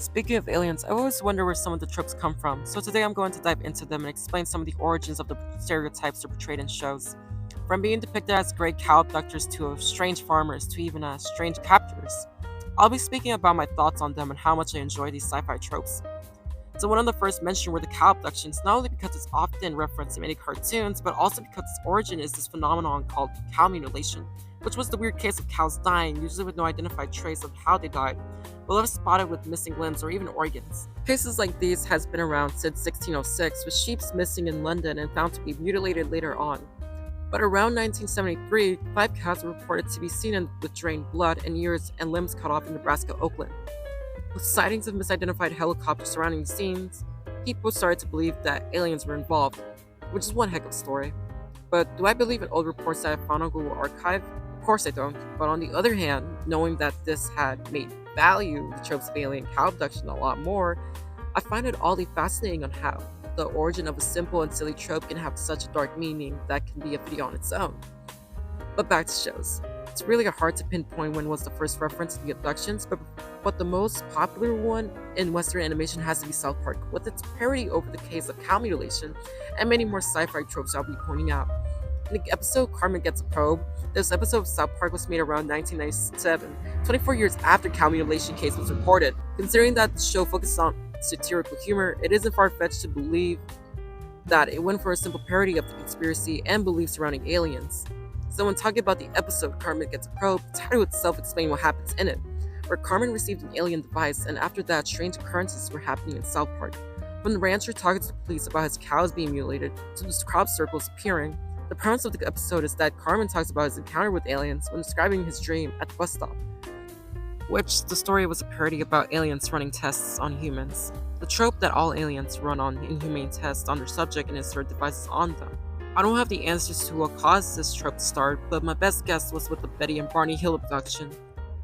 Speaking of aliens, I always wonder where some of the tropes come from, so today I'm going to dive into them and explain some of the origins of the stereotypes they're portrayed in shows. From being depicted as great cow abductors to strange farmers to even as strange captors. I'll be speaking about my thoughts on them and how much I enjoy these sci fi tropes. So, one of the first mentioned were the cow abductions, not only because it's often referenced in many cartoons, but also because its origin is this phenomenon called cow mutilation, which was the weird case of cows dying, usually with no identified trace of how they died, but left spotted with missing limbs or even organs. Cases like these has been around since 1606, with sheep missing in London and found to be mutilated later on. But around 1973, 5 cows were reported to be seen with drained blood and ears and limbs cut off in Nebraska, Oakland. With sightings of misidentified helicopters surrounding the scenes, people started to believe that aliens were involved, which is one heck of a story. But do I believe in old reports that I found on Google Archive? Of course I don't. But on the other hand, knowing that this had made value the tropes of alien cow abduction a lot more, I find it oddly fascinating on how the origin of a simple and silly trope can have such a dark meaning that can be a video on its own. But back to shows. It's really hard to pinpoint when was the first reference to the abductions, but the most popular one in Western animation has to be South Park, with its parody over the case of cow mutilation, and many more sci-fi tropes I'll be pointing out. In the episode Carmen Gets a Probe, this episode of South Park was made around 1997, 24 years after cow mutilation case was reported. Considering that the show focuses on satirical humor, it isn't far-fetched to believe that it went for a simple parody of the conspiracy and beliefs surrounding aliens. So when talking about the episode Carmen Gets a Probe, the title itself explains what happens in it, where Carmen received an alien device, and after that, strange occurrences were happening in South Park. From the rancher talking to the police about his cows being mutilated, to the crop circles appearing, the premise of the episode is that Carmen talks about his encounter with aliens when describing his dream at the bus stop, which the story was a parody about aliens running tests on humans. The trope that all aliens run on inhumane tests on their subject and insert devices on them. I don't have the answers to what caused this trope to start, but my best guess was with the Betty and Barney Hill abduction.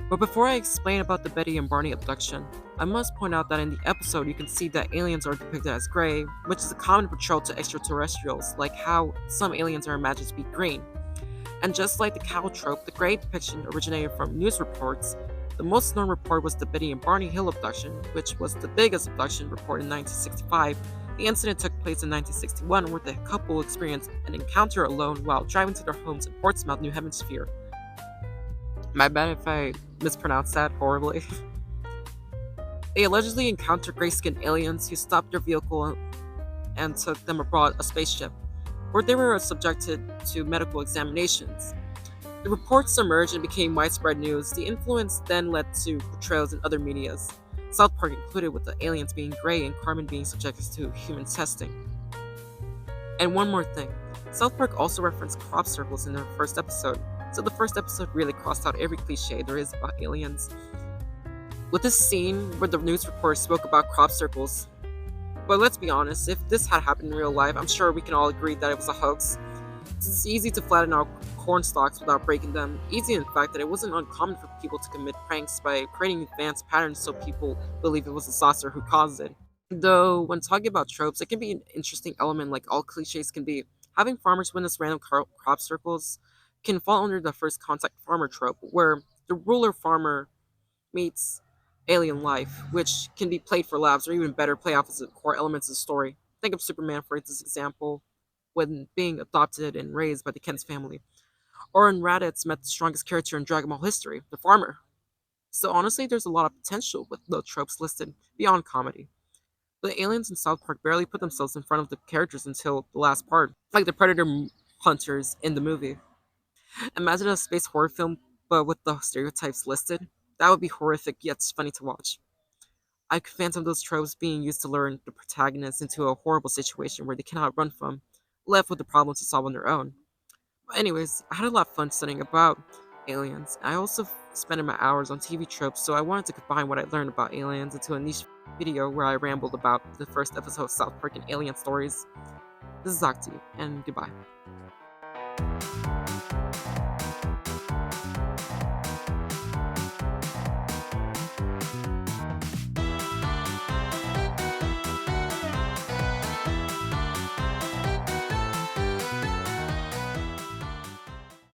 But before I explain about the Betty and Barney abduction, I must point out that in the episode you can see that aliens are depicted as gray, which is a common portrayal to extraterrestrials, like how some aliens are imagined to be green. And just like the cow trope, the gray depiction originated from news reports. The most known report was the Betty and Barney Hill abduction, which was the biggest abduction report in 1965. The incident took place in 1961, where the couple experienced an encounter alone while driving to their homes in Portsmouth, New Hampshire. My bad if I mispronounced that horribly. They allegedly encountered gray-skinned aliens who stopped their vehicle and took them aboard a spaceship, where they were subjected to medical examinations. The reports emerged and became widespread news. The influence then led to portrayals in other medias, South Park included, with the aliens being gray and Carmen being subjected to human testing. And one more thing, South Park also referenced crop circles in their first episode, so the first episode really crossed out every cliche there is about aliens. With this scene where the news reporter spoke about crop circles, but let's be honest, if this had happened in real life, I'm sure we can all agree that it was a hoax. It's easy to flatten out corn stalks without breaking them. Easy in fact that it wasn't uncommon for people to commit pranks by creating advanced patterns so people believe it was a saucer who caused it. Though, when talking about tropes, it can be an interesting element like all cliches can be. Having farmers witness random crop circles can fall under the first contact farmer trope, where the ruler farmer meets alien life, which can be played for laughs or even better, play off as the core elements of the story. Think of Superman for this example, when being adopted and raised by the Kent's family. Or in Raditz met the strongest character in Dragon Ball history, the farmer. So honestly, there's a lot of potential with the tropes listed beyond comedy. The aliens in South Park barely put themselves in front of the characters until the last part, like the predator hunters in the movie. Imagine a space horror film, but with the stereotypes listed. That would be horrific yet funny to watch. I could phantom those tropes being used to lure the protagonist into a horrible situation where they cannot run from, left with the problems to solve on their own. But anyways, I had a lot of fun studying about aliens. I also spent my hours on TV tropes, so I wanted to combine what I learned about aliens into a niche video where I rambled about the first episode of South Park and alien stories. This is Zakti, and goodbye.